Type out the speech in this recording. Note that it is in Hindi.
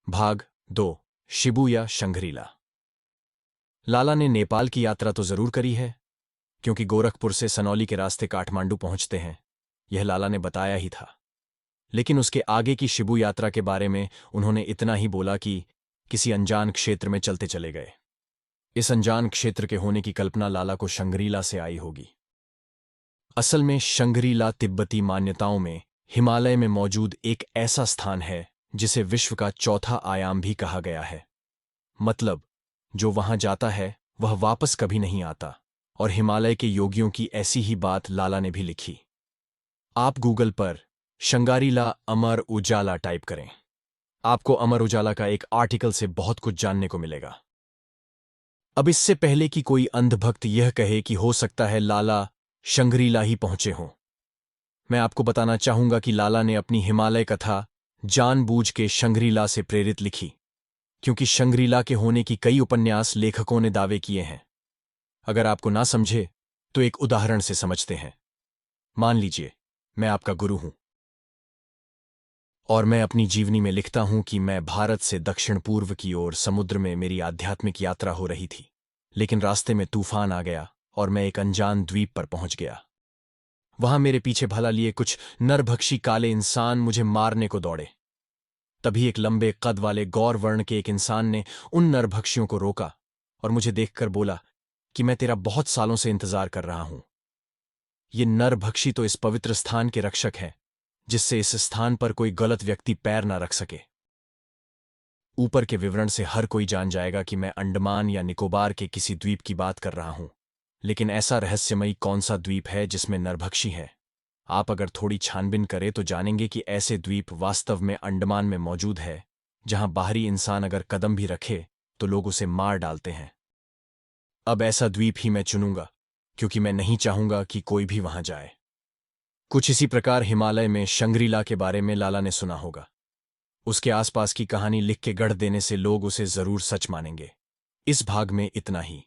भाग 2। शिबुया शंघरीला। लाला ने नेपाल की यात्रा तो जरूर करी है, क्योंकि गोरखपुर से सनौली के रास्ते काठमांडू पहुंचते हैं, यह लाला ने बताया ही था। लेकिन उसके आगे की शिबू यात्रा के बारे में उन्होंने इतना ही बोला कि किसी अनजान क्षेत्र में चलते चले गए। इस अनजान क्षेत्र के होने की कल्पना लाला को शंघरीला से आई होगी। असल में शंघरीला तिब्बती मान्यताओं में हिमालय में मौजूद एक ऐसा स्थान है जिसे विश्व का चौथा आयाम भी कहा गया है। मतलब, जो वहां जाता है वह वापस कभी नहीं आता। और हिमालय के योगियों की ऐसी ही बात लाला ने भी लिखी। आप गूगल पर शंघरीला अमर उजाला टाइप करें, आपको अमर उजाला का एक आर्टिकल से बहुत कुछ जानने को मिलेगा। अब इससे पहले कि कोई अंधभक्त यह कहे कि हो सकता है लाला शंघरीला ही पहुंचे हों, मैं आपको बताना चाहूंगा कि लाला ने अपनी हिमालय कथा जानबूझ के शंघरीला से प्रेरित लिखी, क्योंकि शंघरीला के होने की कई उपन्यास लेखकों ने दावे किए हैं। अगर आपको ना समझे तो एक उदाहरण से समझते हैं। मान लीजिए मैं आपका गुरु हूं और मैं अपनी जीवनी में लिखता हूं कि मैं भारत से दक्षिण पूर्व की ओर समुद्र में मेरी आध्यात्मिक यात्रा हो रही थी, लेकिन रास्ते में तूफान आ गया और मैं एक अनजान द्वीप पर पहुंच गया। वहां मेरे पीछे भला लिए कुछ नरभक्षी काले इंसान मुझे मारने को दौड़े। तभी एक लंबे कद वाले गौर वर्ण के एक इंसान ने उन नरभक्षियों को रोका और मुझे देखकर बोला कि मैं तेरा बहुत सालों से इंतजार कर रहा हूं। ये नरभक्षी तो इस पवित्र स्थान के रक्षक हैं, जिससे इस स्थान पर कोई गलत व्यक्ति पैर ना रख सके। ऊपर के विवरण से हर कोई जान जाएगा कि मैं अंडमान या निकोबार के किसी द्वीप की बात कर रहा हूं, लेकिन ऐसा रहस्यमयी कौन सा द्वीप है जिसमें नरभक्षी है? आप अगर थोड़ी छानबीन करें तो जानेंगे कि ऐसे द्वीप वास्तव में अंडमान में मौजूद है, जहां बाहरी इंसान अगर कदम भी रखे तो लोग उसे मार डालते हैं। अब ऐसा द्वीप ही मैं चुनूंगा, क्योंकि मैं नहीं चाहूंगा कि कोई भी वहां जाए। कुछ इसी प्रकार हिमालय में शंघरीला के बारे में लाला ने सुना होगा। उसके आसपास की कहानी लिख के गढ़ देने से लोग उसे जरूर सच मानेंगे। इस भाग में इतना ही।